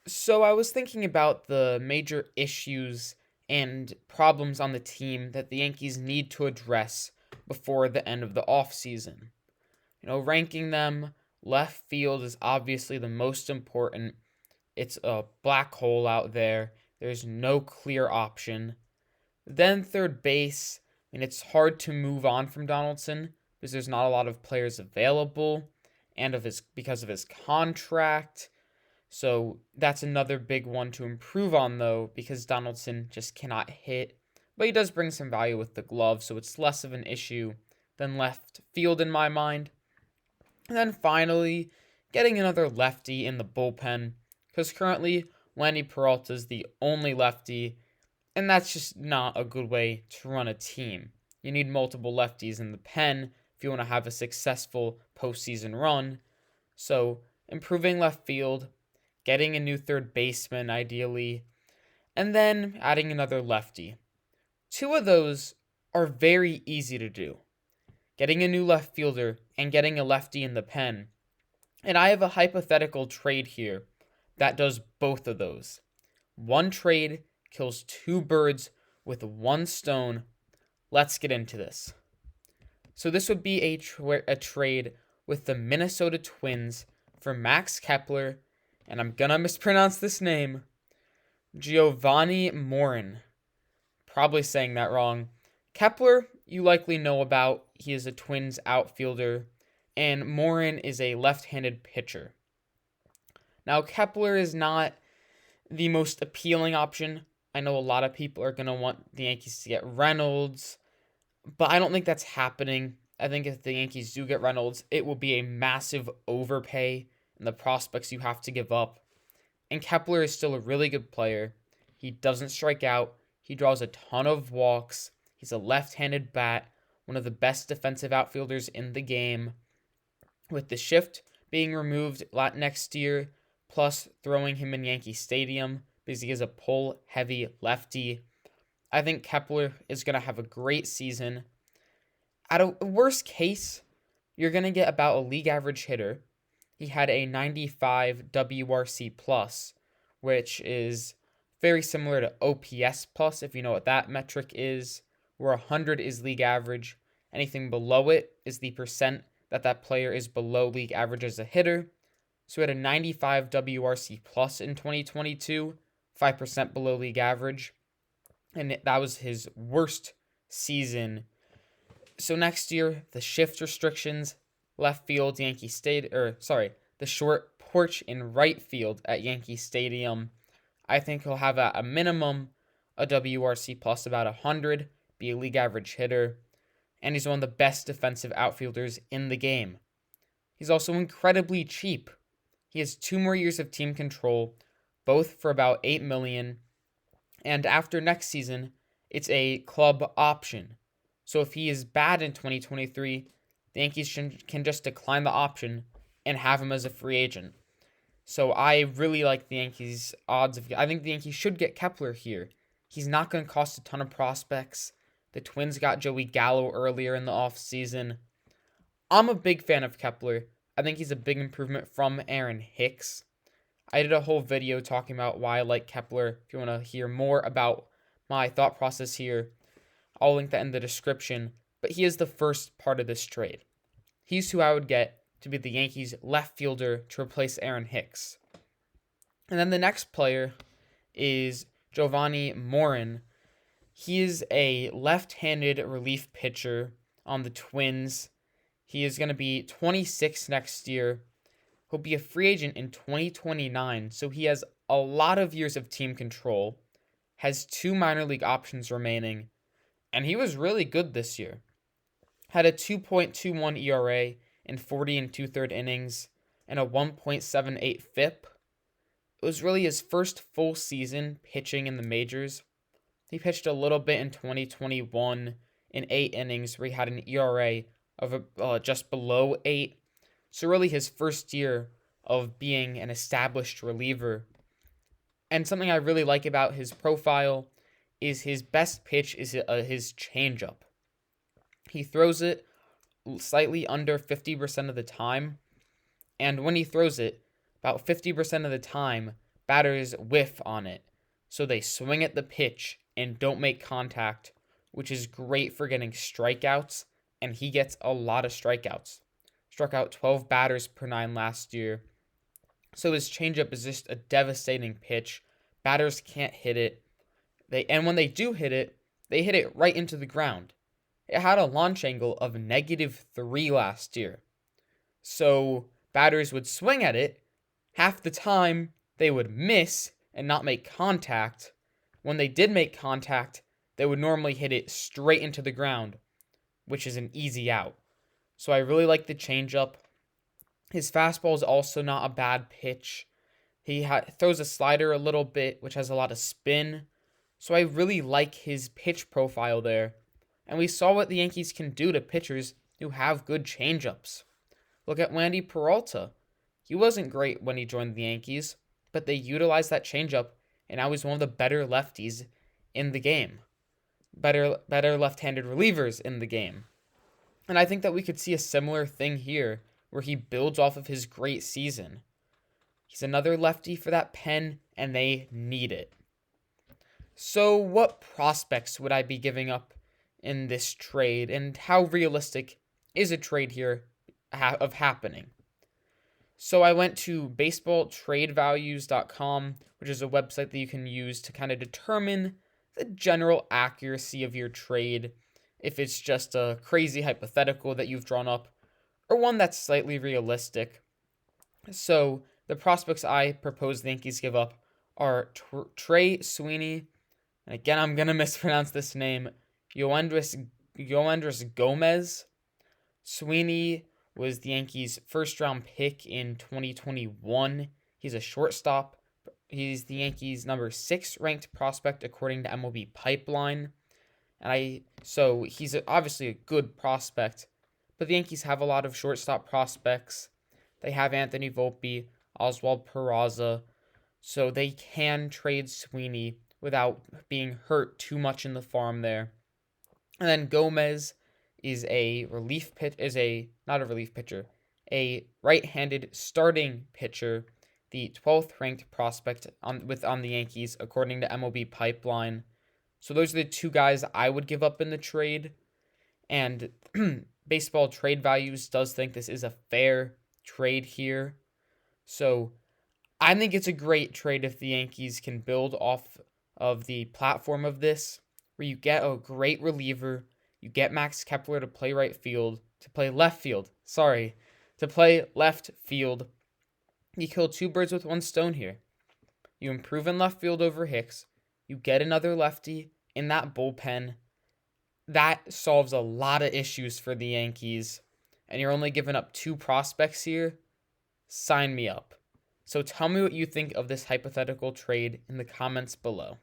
So I was thinking about the major issues and problems on the team that the Yankees need to address before the end of the offseason. Ranking them, left field is obviously the most important. It's a black hole out there. There's no clear option. Then third base, it's hard to move on from Donaldson because there's not a lot of players available and of his because of his contract. So that's another big one to improve on, though, because Donaldson just cannot hit. But he does bring some value with the glove, so it's less of an issue than left field in my mind. And then finally, getting another lefty in the bullpen, because currently Lanny Peralta is the only lefty, and that's just not a good way to run a team. You need multiple lefties in the pen if you want to have a successful postseason run. So, improving left field, getting a new third baseman ideally, and then adding another lefty. Two of those are very easy to do. Getting a new left fielder and getting a lefty in the pen. And I have a hypothetical trade here that does both of those. One trade kills two birds with one stone. Let's get into this. So this would be a trade with the Minnesota Twins for Max Kepler, and I'm gonna mispronounce this name, Giovanni Morin. Probably saying that wrong. Kepler, you likely know about. He is a Twins outfielder, and Morin is a left-handed pitcher. Now, Kepler is not the most appealing option. I know a lot of people are going to want the Yankees to get Reynolds, but I don't think that's happening. I think if the Yankees do get Reynolds, it will be a massive overpay in the prospects you have to give up. And Kepler is still a really good player. He doesn't strike out. He draws a ton of walks. He's a left-handed bat, one of the best defensive outfielders in the game. With the shift being removed next year, plus throwing him in Yankee Stadium because he is a pull-heavy lefty, I think Kepler is going to have a great season. At a worst case, you're going to get about a league average hitter. He had a 95 WRC plus, which is very similar to OPS plus, if you know what that metric is, where 100 is league average. Anything below it is the percent that player is below league average as a hitter. So he had a 95 WRC plus in 2022, 5% below league average, and that was his worst season. So next year, the shift restrictions, left field, the short porch in right field at Yankee Stadium. I think he'll have a minimum a WRC plus about 100, be a league average hitter, and he's one of the best defensive outfielders in the game. He's also incredibly cheap. He has 2 more years of team control, both for about $8 million, and after next season, it's a club option. So if he is bad in 2023, the Yankees can just decline the option and have him as a free agent. So I really like the Yankees' odds I think the Yankees should get Kepler here. He's not going to cost a ton of prospects. The Twins got Joey Gallo earlier in the offseason. I'm a big fan of Kepler. I think he's a big improvement from Aaron Hicks. I did a whole video talking about why I like Kepler. If you want to hear more about my thought process here, I'll link that in the description. But he is the first part of this trade. He's who I would get to be the Yankees' left fielder to replace Aaron Hicks. And then the next player is Giovanni Morin. He is a left-handed relief pitcher on the Twins. He is going to be 26 next year. He'll be a free agent in 2029, so he has a lot of years of team control, has 2 minor league options remaining, and he was really good this year. Had a 2.21 ERA in 40 and 2/3 innings and a 1.78 FIP. It was really his first full season pitching in the majors. He pitched a little bit in 2021 in 8 innings where he had an ERA of just below 8. So really his first year of being an established reliever. And something I really like about his profile is his best pitch is his changeup. He throws it slightly under 50% of the time. And when he throws it, about 50% of the time, batters whiff on it. So they swing at the pitch and don't make contact, which is great for getting strikeouts, and he gets a lot of strikeouts. Struck out 12 batters per 9 last year. So his changeup is just a devastating pitch. Batters can't hit it. And when they do hit it, they hit it right into the ground. It had a launch angle of -3 last year. So batters would swing at it. Half the time, they would miss and not make contact. When they did make contact, they would normally hit it straight into the ground, which is an easy out. So I really like the changeup. His fastball is also not a bad pitch. He throws a slider a little bit, which has a lot of spin. So I really like his pitch profile there. And we saw what the Yankees can do to pitchers who have good changeups. Look at Wandy Peralta. He wasn't great when he joined the Yankees, but they utilized that changeup, and now he's one of the better lefties in the game. Better left-handed relievers in the game. And I think that we could see a similar thing here, where he builds off of his great season. He's another lefty for that pen, and they need it. So what prospects would I be giving up in this trade, and how realistic is a trade here of happening? So I went to baseballtradevalues.com, which is a website that you can use to kind of determine the general accuracy of your trade, if it's just a crazy hypothetical that you've drawn up, or one that's slightly realistic. So the prospects I propose the Yankees give up are Trey Sweeney, and again I'm going to mispronounce this name, Yoendris Gomez. Sweeney was the Yankees' first-round pick in 2021. He's a shortstop. He's the Yankees' number 6 ranked prospect according to MLB Pipeline. So he's obviously a good prospect, but the Yankees have a lot of shortstop prospects. They have Anthony Volpe, Oswald Peraza, so they can trade Sweeney without being hurt too much in the farm there. And then Gomez is a right-handed starting pitcher, the 12th ranked prospect on the Yankees according to MLB Pipeline. So those are the two guys I would give up in the trade. And Baseball Trade Values does think this is a fair trade here. So I think it's a great trade if the Yankees can build off of the platform of this, where you get a great reliever, you get Max Kepler to play left field. You kill two birds with one stone here. You improve in left field over Hicks. You get another lefty in that bullpen. That solves a lot of issues for the Yankees. And you're only giving up 2 prospects here. Sign me up. So tell me what you think of this hypothetical trade in the comments below.